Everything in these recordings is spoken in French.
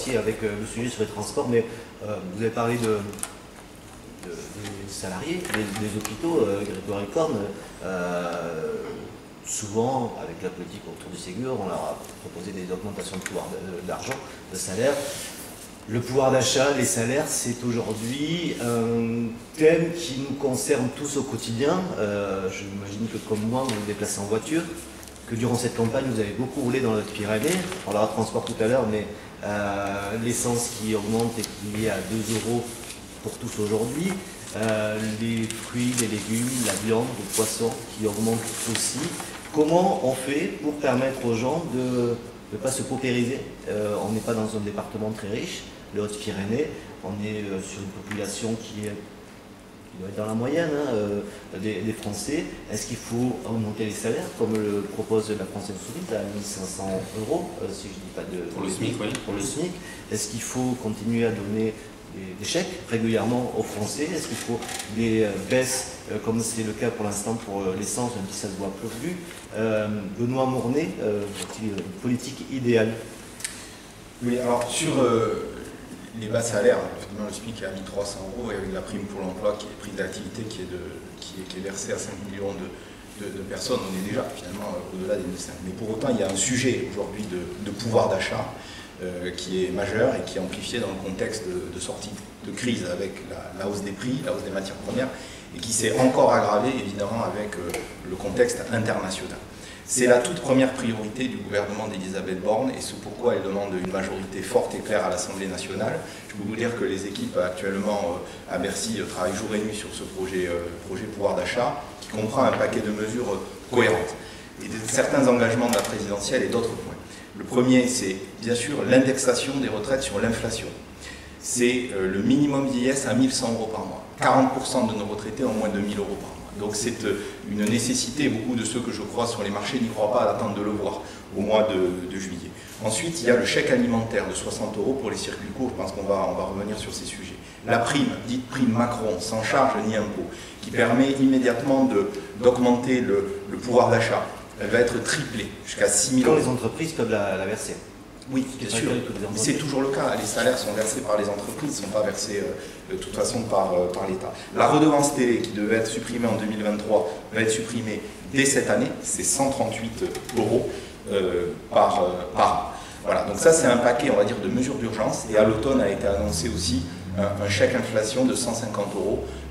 aussi avec le sujet sur les transports, mais vous avez parlé des salariés, des hôpitaux. Grégory Corne, souvent, avec la politique autour du Ségur, on leur a proposé des augmentations de pouvoir d'argent, de salaire. Le pouvoir d'achat, les salaires, c'est aujourd'hui un thème qui nous concerne tous au quotidien. J'imagine que comme moi, vous vous déplacez en voiture, que durant cette campagne, vous avez beaucoup roulé dans notre Pyrénées. On parlera de transport tout à l'heure, mais l'essence qui augmente et qui est à 2 € pour tous aujourd'hui. Les fruits, les légumes, la viande, le poisson qui augmentent aussi. Comment on fait pour permettre aux gens de ne pas se paupériser? On n'est pas dans un département très riche, les Hautes-Pyrénées. On est sur une population qui doit être dans la moyenne des Français. Est-ce qu'il faut augmenter les salaires, comme le propose la France Insoumise, à 1 500 €, si je ne dis pas de... Pour le SMIC, oui. Pour le SMIC. Est-ce qu'il faut continuer à donner des chèques régulièrement aux Français? Est-ce qu'il faut des baisses, comme c'est le cas pour l'instant pour l'essence, même si ça ne se voit plus? Benoît Mornay, une politique idéale? Oui, alors sur les bas salaires, effectivement, le SMIC est à 1 300 € et avec la prime pour l'emploi qui est prise d'activité qui est versée à 5 millions de personnes, on est déjà finalement au-delà des 1 500. Mais pour autant, il y a un sujet aujourd'hui de pouvoir d'achat qui est majeur et qui est amplifié dans le contexte de sortie de crise avec la hausse des prix, la hausse des matières premières, et qui s'est encore aggravé évidemment avec le contexte international. C'est la toute première priorité du gouvernement d'Elisabeth Borne et c'est pourquoi elle demande une majorité forte et claire à l'Assemblée nationale. Je peux vous dire que les équipes actuellement à Bercy travaillent jour et nuit sur ce projet pouvoir d'achat qui comprend un paquet de mesures cohérentes et certains engagements de la présidentielle et d'autres points. Le premier, c'est bien sûr l'indexation des retraites sur l'inflation. C'est le minimum vieillesse à 1 100 € par mois. 40% de nos retraités ont moins de 1 000 € par mois. Donc c'est une nécessité, beaucoup de ceux que je crois sur les marchés n'y croient pas à l'attente de le voir au mois de juillet. Ensuite, il y a le chèque alimentaire de 60 € pour les circuits courts, je pense qu'on va revenir sur ces sujets. La prime, dite prime Macron, sans charge ni impôt, qui permet immédiatement d'augmenter le pouvoir d'achat. Elle va être triplée, jusqu'à 6 000 €. Quand les entreprises peuvent la verser? Oui, bien sûr. Mais c'est toujours le cas. Les salaires sont versés par les entreprises, ne sont pas versés de toute façon par l'État. La redevance télé, qui devait être supprimée en 2023, va être supprimée dès cette année. C'est 138 € par an. Voilà, donc ça c'est un paquet, on va dire, de mesures d'urgence. Et à l'automne a été annoncé aussi un chèque inflation de 150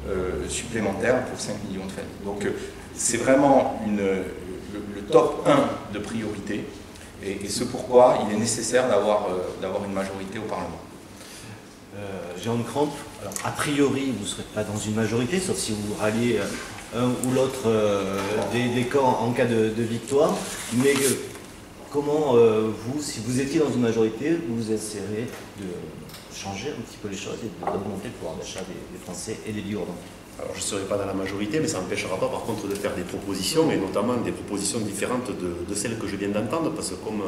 € supplémentaire pour 5 millions de familles. Donc c'est vraiment le top 1 de priorité. Et ce pourquoi il est nécessaire d'avoir une majorité au Parlement. Jean Cramp, alors a priori vous ne serez pas dans une majorité, sauf si vous ralliez un ou l'autre des camps en cas de victoire, mais comment vous, si vous étiez dans une majorité, vous essayeriez de changer un petit peu les choses et d'augmenter le pouvoir d'achat des Français et des Ligourdans? Alors je ne serai pas dans la majorité, mais ça n'empêchera pas par contre de faire des propositions, et notamment des propositions différentes de celles que je viens d'entendre, parce que comme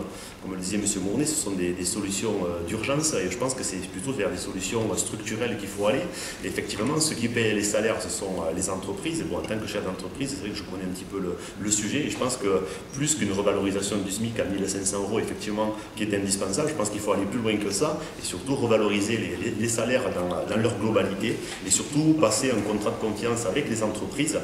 le disait M. Mournet, ce sont des solutions d'urgence, et je pense que c'est plutôt vers des solutions structurelles qu'il faut aller. Et effectivement, ceux qui payent les salaires, ce sont les entreprises. Et bon, en tant que chef d'entreprise, c'est vrai que je connais un petit peu le sujet, et je pense que plus qu'une revalorisation du SMIC à 1 500 €, effectivement, qui est indispensable, je pense qu'il faut aller plus loin que ça, et surtout revaloriser les salaires dans leur globalité, et surtout passer un contrat de confiance avec les entreprises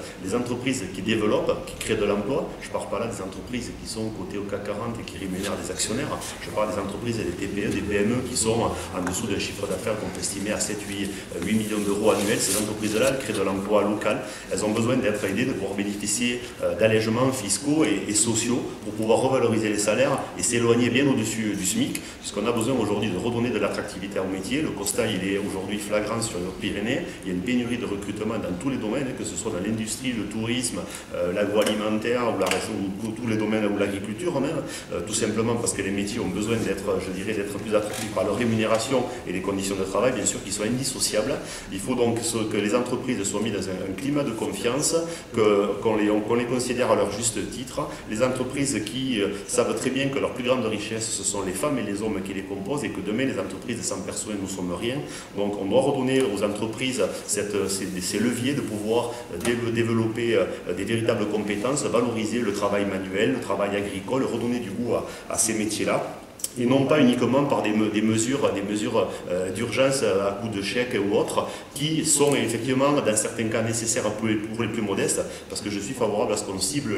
qui développent, qui créent de l'emploi. Je ne parle pas là des entreprises qui sont cotées au CAC 40 et qui rémunèrent des actionnaires. Je parle des entreprises et des TPE, des PME qui sont en dessous d'un chiffre d'affaires qu'on peut estimer à 7-8 millions d'euros annuels. Ces entreprises-là, elles créent de l'emploi local. Elles ont besoin d'être aidées, de pouvoir bénéficier d'allègements fiscaux et sociaux pour pouvoir revaloriser les salaires et s'éloigner bien au-dessus du SMIC, puisqu'on a besoin aujourd'hui de redonner de l'attractivité au métier. Le constat, il est aujourd'hui flagrant sur les Pyrénées. Il y a une pénurie de recrutement dans tous les domaines, que ce soit dans l'industrie, le tourisme, l'agroalimentaire ou tous les domaines, ou l'agriculture même, tout simplement parce que les métiers ont besoin d'être, je dirais, d'être plus attractifs par leur rémunération et les conditions de travail, bien sûr, qui soient indissociables. Il faut donc que les entreprises soient mises dans un climat de confiance, qu'on les considère à leur juste titre. Les entreprises qui savent très bien que leur plus grande richesse, ce sont les femmes et les hommes qui les composent, et que demain, les entreprises sans personne, nous ne sommes rien. Donc on doit redonner aux entreprises ces leviers de pouvoir développer des véritables compétences, valoriser le travail manuel, le travail agricole, redonner du goût à ces métiers-là. et non pas uniquement par des mesures d'urgence à coup de chèque ou autres, qui sont effectivement dans certains cas nécessaires pour les plus modestes, parce que je suis favorable à ce qu'on cible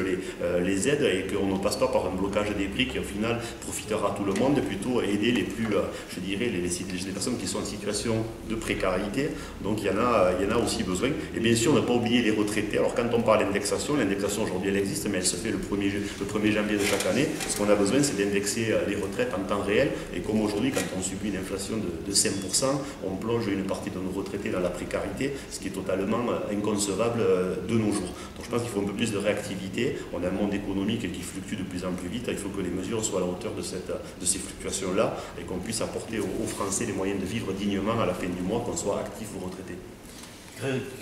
les aides et qu'on ne passe pas par un blocage des prix qui au final profitera à tout le monde, plutôt aider les plus, je dirais, les personnes qui sont en situation de précarité. Donc il y en a aussi besoin. Et bien sûr, on n'a pas oublié les retraités. Alors quand on parle d'indexation, l'indexation aujourd'hui elle existe, mais elle se fait le 1er janvier de chaque année. Ce qu'on a besoin, c'est d'indexer les retraites en temps réel, et comme aujourd'hui, quand on subit une inflation de 5%, on plonge une partie de nos retraités dans la précarité, ce qui est totalement inconcevable de nos jours. Donc je pense qu'il faut un peu plus de réactivité. On a un monde économique qui fluctue de plus en plus vite, il faut que les mesures soient à la hauteur de ces fluctuations-là, et qu'on puisse apporter aux Français les moyens de vivre dignement à la fin du mois, qu'on soit actif ou retraité.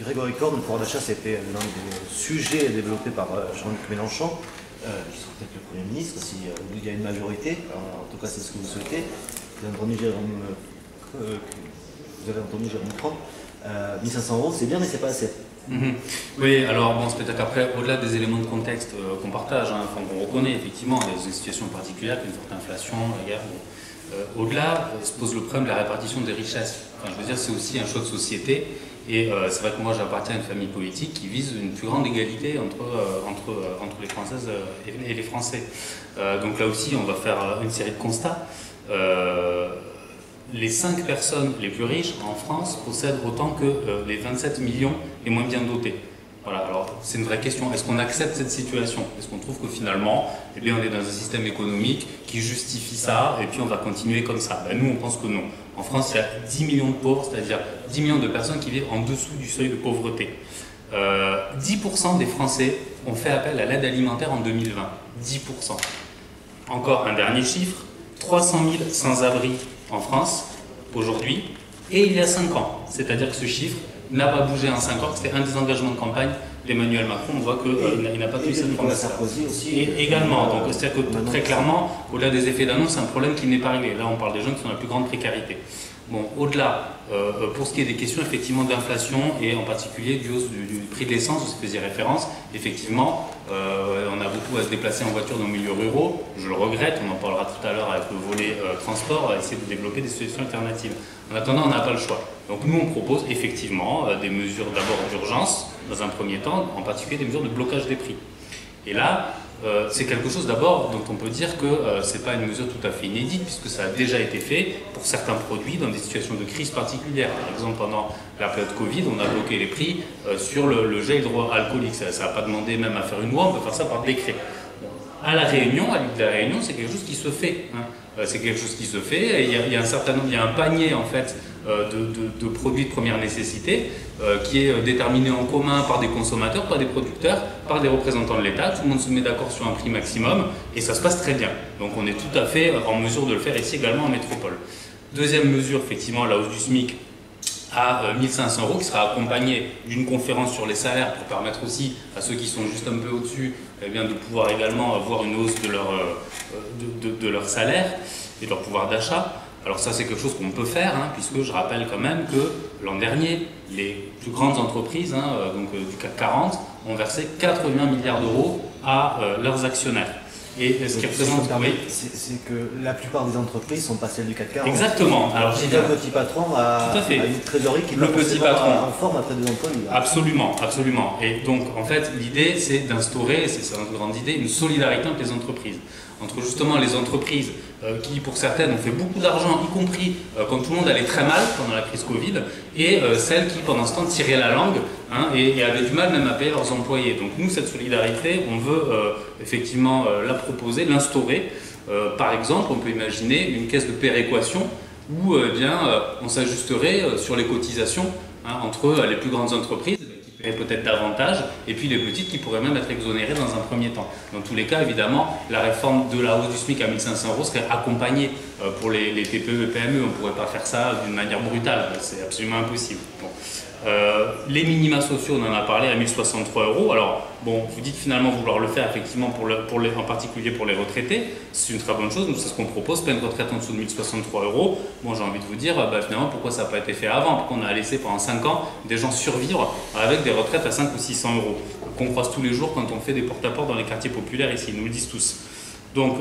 Grégory Corne, le pouvoir d'achat, c'était l'un des sujets développés par Jean-Luc Mélenchon, qui sera peut-être le Premier ministre, s'il y a une majorité. Alors, en tout cas, c'est ce que vous souhaitez. Vous avez entendu Jérôme Tron. 1500 €, c'est bien, mais c'est pas assez. Oui, alors bon, c'est peut-être qu'après, au-delà des éléments de contexte qu'on partage, qu'on reconnaît effectivement, des situations particulières, une forte inflation, la guerre. Au-delà, se pose le problème de la répartition des richesses. Enfin, je veux dire, c'est aussi un choix de société. Et c'est vrai que moi j'appartiens à une famille politique qui vise une plus grande égalité entre les Françaises et les Français. Donc là aussi on va faire une série de constats. Les 5 personnes les plus riches en France possèdent autant que les 27 millions les moins bien dotés. Voilà, alors c'est une vraie question. Est-ce qu'on accepte cette situation? Est-ce qu'on trouve que finalement, eh bien, on est dans un système économique qui justifie ça et puis on va continuer comme ça? Ben, nous, on pense que non. En France, il y a 10 millions de pauvres, c'est-à-dire 10 millions de personnes qui vivent en dessous du seuil de pauvreté. 10% des Français ont fait appel à l'aide alimentaire en 2020. 10%. Encore un dernier chiffre, 300 000 sans-abri en France aujourd'hui et il y a 5 ans. C'est-à-dire que ce chiffre n'a pas bougé en 5 ans, c'était un des engagements de campagne d'Emmanuel Macron. On voit qu'il n'a pas tenu cette promesse. Sarkozy aussi. Et également, donc c'est-à-dire que très clairement, au-delà des effets d'annonce, c'est un problème qui n'est pas réglé. Là, on parle des gens qui sont dans la plus grande précarité. Bon, au-delà, pour ce qui est des questions effectivement d'inflation et en particulier du hausse du prix de l'essence, vous faisiez référence, effectivement, on a beaucoup à se déplacer en voiture dans les milieux ruraux. Je le regrette, on en parlera tout à l'heure avec le volet transport, on va essayer de développer des solutions alternatives. En attendant, on n'a pas le choix. Donc nous, on propose effectivement des mesures d'abord d'urgence, dans un premier temps, en particulier des mesures de blocage des prix. Et là, c'est quelque chose d'abord dont on peut dire que ce n'est pas une mesure tout à fait inédite, puisque ça a déjà été fait pour certains produits dans des situations de crise particulières. Par exemple, pendant la période Covid, on a bloqué les prix sur le gel hydroalcoolique. Ça n'a pas demandé même à faire une loi, on peut faire ça par décret. À La Réunion, à l'île de La Réunion, c'est quelque chose qui se fait. C'est quelque chose qui se fait. Et il y a un certain nombre, il y a un panier en fait de produits de première nécessité qui est déterminé en commun par des consommateurs, par des producteurs, par des représentants de l'État. Tout le monde se met d'accord sur un prix maximum et ça se passe très bien. Donc on est tout à fait en mesure de le faire ici également en métropole. Deuxième mesure, effectivement, la hausse du SMIC à 1500 € qui sera accompagnée d'une conférence sur les salaires pour permettre aussi à ceux qui sont juste un peu au-dessus eh bien, de pouvoir également avoir une hausse de leur salaire et de leur pouvoir d'achat. Alors ça c'est quelque chose qu'on peut faire puisque je rappelle quand même que l'an dernier les plus grandes entreprises donc, du CAC 40 ont versé 80 milliards d'euros à leurs actionnaires. Et ce qui représente, c'est que la plupart des entreprises sont pas celles du CAC 40. Exactement. Alors j'ai un petit patron à une trésorerie qui est en forme après des emplois. Absolument, absolument. Et donc en fait l'idée c'est d'instaurer, c'est notre grande idée, une solidarité entre les entreprises. Entre justement les entreprises qui pour certaines ont fait beaucoup d'argent, y compris quand tout le monde allait très mal pendant la crise Covid, et celles qui pendant ce temps tiraient la langue et avaient du mal même à payer leurs employés. Donc nous, cette solidarité, on veut effectivement la proposer, l'instaurer. Par exemple, on peut imaginer une caisse de péréquation où on s'ajusterait sur les cotisations entre les plus grandes entreprises qui paieraient peut-être davantage, et puis les petites qui pourraient même être exonérées dans un premier temps. Dans tous les cas, évidemment, la réforme de la hausse du SMIC à 1500 € serait accompagnée pour les TPE et PME. On ne pourrait pas faire ça d'une manière brutale, c'est absolument impossible. Bon. Les minima sociaux, on en a parlé, à 1063 €. Alors, bon, vous dites finalement vouloir le faire effectivement en particulier pour les retraités. C'est une très bonne chose, nous c'est ce qu'on propose, pas une retraite en dessous de 1063 €. Bon, j'ai envie de vous dire, finalement, pourquoi ça n'a pas été fait avant? Pourquoi on a laissé pendant 5 ans des gens survivre avec des retraites à 500 ou 600 €, qu'on croise tous les jours quand on fait des porte-à-porte dans les quartiers populaires ici, ils nous le disent tous. Donc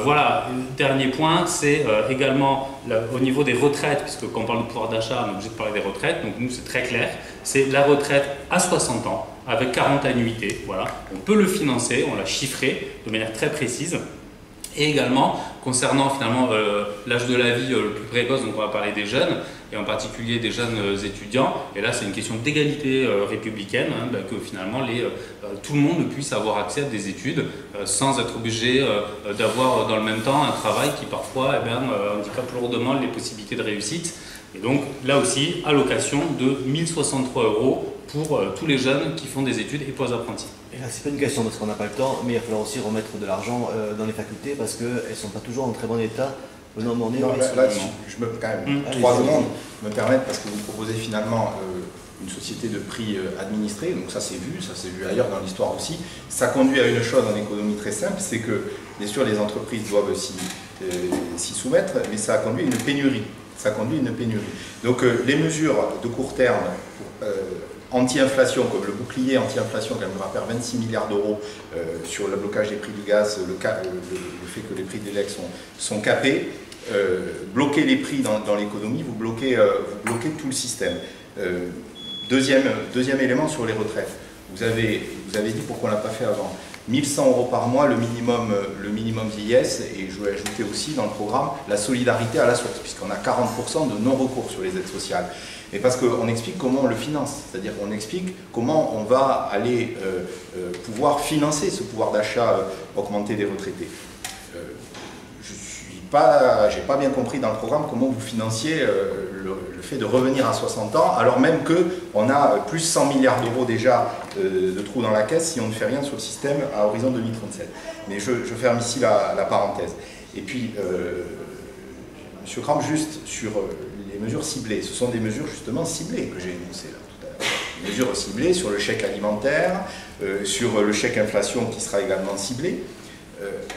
voilà, dernier point, c'est également au niveau des retraites, puisque quand on parle de pouvoir d'achat, on est obligé de parler des retraites, donc nous c'est très clair, c'est la retraite à 60 ans, avec 40 annuités, voilà. On peut le financer, on l'a chiffré de manière très précise. Et également, concernant finalement l'âge de la vie le plus précoce, donc on va parler des jeunes, et en particulier des jeunes étudiants, et là c'est une question d'égalité républicaine, hein, que finalement tout le monde puisse avoir accès à des études sans être obligé d'avoir dans le même temps un travail qui parfois handicape lourdement les possibilités de réussite. Et donc là aussi, allocation de 1063 € pour tous les jeunes qui font des études et pour les apprentis. Et là, c'est pas une question parce qu'on n'a pas le temps, mais il va falloir aussi remettre de l'argent dans les facultés parce qu'elles ne sont pas toujours en très bon état. Je me quand même 3 secondes me permettre parce que vous proposez finalement une société de prix administrée, donc ça s'est vu ailleurs dans l'histoire aussi. Ça conduit à une chose en économie très simple, c'est que bien sûr les entreprises doivent s'y soumettre, mais ça conduit à une pénurie. Donc les mesures de court terme anti-inflation, comme le bouclier anti-inflation qui va faire 26 milliards d'euros sur le blocage des prix du gaz, le fait que les prix des legs sont capés, bloquer les prix dans l'économie, vous bloquez tout le système. Deuxième élément sur les retraites. Vous avez dit pourquoi on ne l'a pas fait avant. 1100 € par mois, le minimum vieillesse, et je vais ajouter aussi dans le programme la solidarité à la source, puisqu'on a 40% de non-recours sur les aides sociales. Et parce qu'on explique comment on le finance, c'est-à-dire qu'on explique comment on va aller pouvoir financer ce pouvoir d'achat augmenté des retraités. J'ai pas bien compris dans le programme comment vous financiez le fait de revenir à 60 ans, alors même qu'on a plus 100 milliards d'euros déjà de trous dans la caisse si on ne fait rien sur le système à horizon 2037. Mais je ferme ici la parenthèse. Et puis, M. Kram, juste sur les mesures ciblées, ce sont des mesures justement ciblées que j'ai énoncées là tout à l'heure. Des mesures ciblées sur le chèque alimentaire, sur le chèque inflation qui sera également ciblé.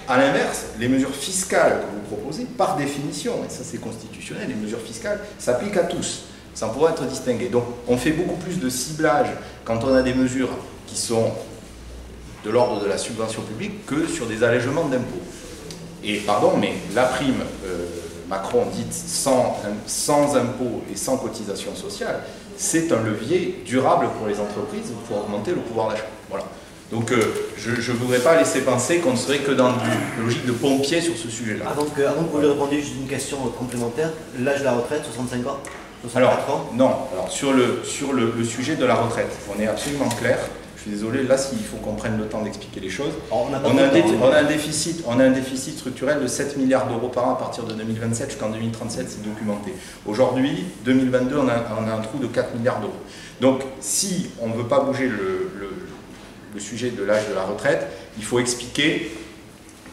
À l'inverse, les mesures fiscales que vous proposez, par définition, et ça c'est constitutionnel, les mesures fiscales s'appliquent à tous, sans pouvoir être distinguées. Donc on fait beaucoup plus de ciblage quand on a des mesures qui sont de l'ordre de la subvention publique que sur des allègements d'impôts. Et pardon, mais la prime Macron dite sans impôts et sans cotisation sociale, c'est un levier durable pour les entreprises pour augmenter le pouvoir d'achat. Voilà. Donc je ne voudrais pas laisser penser qu'on ne serait que dans une logique de pompier sur ce sujet-là. Avant que vous lui répondiez, juste une question complémentaire. L'âge de la retraite, 65 ans 64 ans? Non, alors sur le sujet de la retraite, on est absolument clair. Je suis désolé, là, s'il faut qu'on prenne le temps d'expliquer les choses. On a un déficit structurel de 7 milliards d'euros par an à partir de 2027 jusqu'en 2037, c'est documenté. Aujourd'hui, 2022, on a un trou de 4 milliards d'euros. Donc, si on ne veut pas bouger le sujet de l'âge de la retraite, il faut expliquer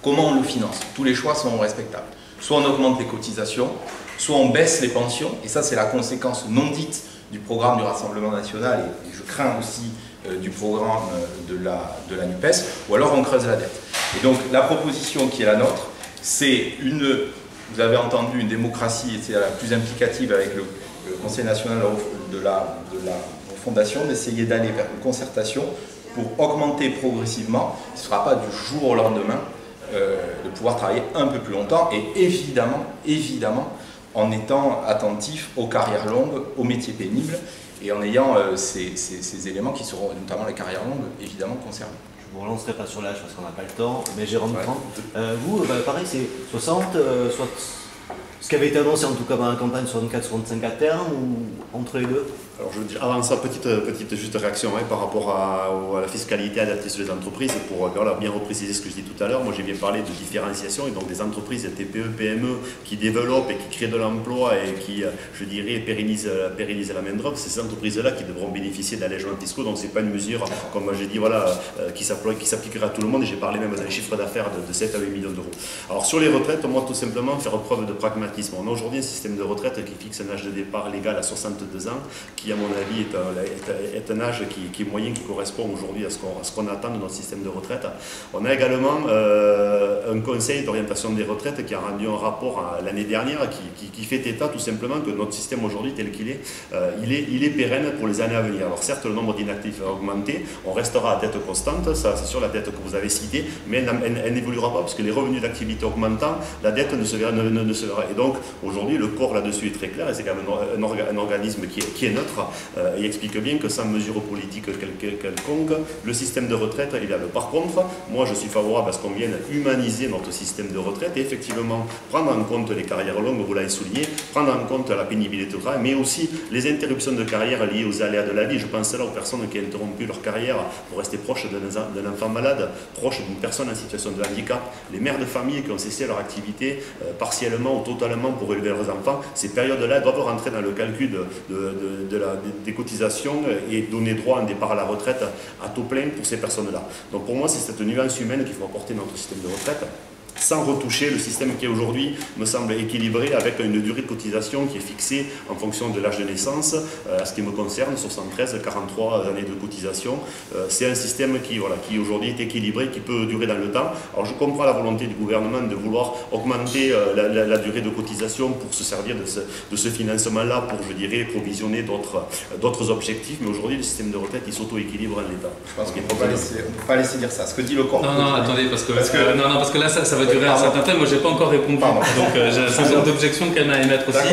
comment on le finance. Tous les choix sont respectables. Soit on augmente les cotisations, soit on baisse les pensions, et ça c'est la conséquence non dite du programme du Rassemblement National, et je crains aussi du programme de la NUPES, ou alors on creuse la dette. Et donc la proposition qui est la nôtre, c'est vous avez entendu, une démocratie, et c'est la plus implicative avec le Conseil national de la fondation, d'essayer d'aller vers une concertation pour augmenter progressivement, ce ne sera pas du jour au lendemain, de pouvoir travailler un peu plus longtemps et évidemment, en étant attentif aux carrières longues, aux métiers pénibles et en ayant ces éléments qui seront, notamment les carrières longues, évidemment concernés. Je ne vous relancerai pas sur l'âge parce qu'on n'a pas le temps, mais Jérôme Kram, vous, pareil, c'est 60, soit ce qui avait été annoncé en tout cas dans la campagne 64-65 à terme ou entre les deux? Alors je veux dire, avant ça, petite juste réaction par rapport à la fiscalité adaptée sur les entreprises, pour bien repréciser ce que je dis tout à l'heure. Moi j'ai bien parlé de différenciation et donc des entreprises TPE, PME qui développent et qui créent de l'emploi et qui, je dirais, pérennisent la main-d'œuvre. C'est ces entreprises-là qui devront bénéficier d'allègements fiscaux, donc ce n'est pas une mesure, comme j'ai dit, qui s'appliquera à tout le monde, et j'ai parlé même d'un chiffre d'affaires de 7 à 8 millions d'euros. Alors sur les retraites, moi tout simplement faire preuve de pragmatisme. On a aujourd'hui un système de retraite qui fixe un âge de départ légal à 62 ans, qui à mon avis est un âge qui est moyen, qui correspond aujourd'hui à ce qu'on attend de notre système de retraite. On a également un conseil d'orientation des retraites qui a rendu un rapport l'année dernière qui fait état tout simplement que notre système aujourd'hui tel qu'il est, il est pérenne pour les années à venir. Alors certes, le nombre d'inactifs a augmenté, on restera à dette constante, ça c'est sur la dette que vous avez citée, mais elle n'évoluera pas parce que les revenus d'activité augmentant, la dette ne se verra. Et donc aujourd'hui, le corps là-dessus est très clair et c'est quand même un organisme qui est neutre et explique bien que sans mesure politique quelconque, le système de retraite est viable. Par contre, moi je suis favorable à ce qu'on vienne humaniser notre système de retraite et effectivement prendre en compte les carrières longues, vous l'avez souligné, prendre en compte la pénibilité de travail, mais aussi les interruptions de carrière liées aux aléas de la vie. Je pense là aux personnes qui ont interrompu leur carrière pour rester proches d'un enfant malade, proche d'une personne en situation de handicap, les mères de famille qui ont cessé leur activité partiellement ou totalement pour élever leurs enfants. Ces périodes-là doivent rentrer dans le calcul des cotisations et donner droit à un départ à la retraite à taux plein pour ces personnes-là. Donc pour moi, c'est cette nuance humaine qu'il faut apporter dans notre système de retraite, sans retoucher le système qui aujourd'hui me semble équilibré avec une durée de cotisation qui est fixée en fonction de l'âge de naissance. À ce qui me concerne, 73, 43 années de cotisation. C'est un système qui aujourd'hui est équilibré, qui peut durer dans le temps. Alors je comprends la volonté du gouvernement de vouloir augmenter la durée de cotisation pour se servir de ce financement-là pour, je dirais, provisionner d'autres objectifs. Mais aujourd'hui, le système de retraite, il s'auto-équilibre en l'État. Je pense qu'on ne peut pas laisser dire ça. Ce que dit le corps. Non, attendez, parce que là, ça va durer un certain temps. Moi, je n'ai pas encore répondu. Donc, j'ai un certain nombre d'objections qu'elle m'a à émettre aussi.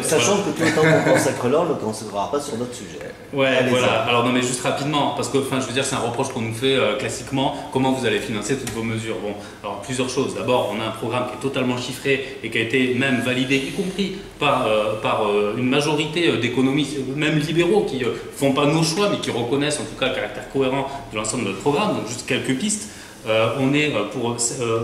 Sachant que tout le temps qu'on consacre là, on ne le consacrera pas sur d'autres sujets. Ouais, voilà. Alors, non, mais juste rapidement, parce que, je veux dire, c'est un reproche qu'on nous fait classiquement. Comment vous allez financer toutes vos mesures? Bon, alors, plusieurs choses. D'abord, on a un programme qui est totalement chiffré et qui a été même validé, y compris par une majorité d'économistes, même libéraux, qui ne font pas nos choix, mais qui reconnaissent en tout cas le caractère cohérent de l'ensemble de notre programme. Donc, juste quelques pistes. On est pour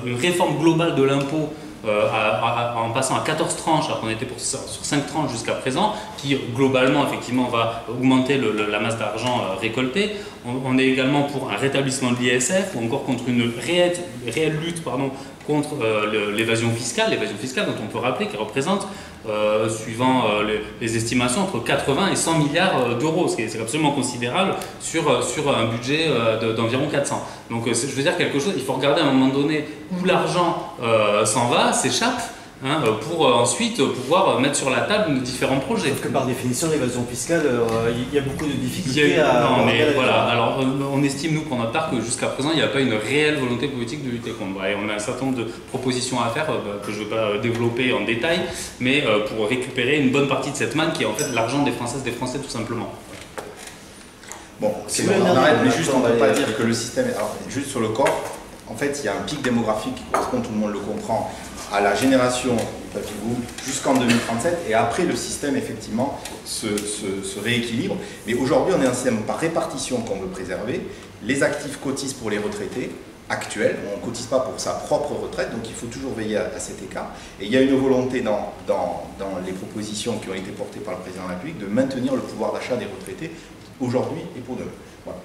une réforme globale de l'impôt en passant à 14 tranches, alors qu'on était sur 5 tranches jusqu'à présent, qui globalement effectivement va augmenter la masse d'argent récoltée. On est également pour un rétablissement de l'ISF ou encore contre une réelle lutte contre l'évasion fiscale dont on peut rappeler qu'elle représente, suivant les estimations, entre 80 et 100 milliards d'euros, ce qui est absolument considérable sur un budget d'environ 400. Donc je veux dire quelque chose, il faut regarder à un moment donné où l'argent s'en va, s'échappe, pour ensuite pouvoir mettre sur la table nos différents projets. Sauf que par définition, l'évasion fiscale, il y a beaucoup de difficultés Non, mais voilà. Alors, on estime, nous, pour notre part, que jusqu'à présent, il n'y a pas une réelle volonté politique de lutter contre. Et on a un certain nombre de propositions à faire que je ne vais pas développer en détail, mais pour récupérer une bonne partie de cette manne qui est en fait l'argent des Françaises, des Français, tout simplement. Bon, on arrête, mais juste, on ne peut pas dire que le système... Alors, juste sur le corps, en fait, il y a un pic démographique qui correspond, tout le monde le comprend, à la génération du papy boom jusqu'en 2037 et après le système effectivement se rééquilibre. Mais aujourd'hui on est un système par répartition qu'on veut préserver. Les actifs cotisent pour les retraités actuels, on ne cotise pas pour sa propre retraite, donc il faut toujours veiller à cet écart. Et il y a une volonté dans les propositions qui ont été portées par le président de la République de maintenir le pouvoir d'achat des retraités aujourd'hui et pour demain. Voilà.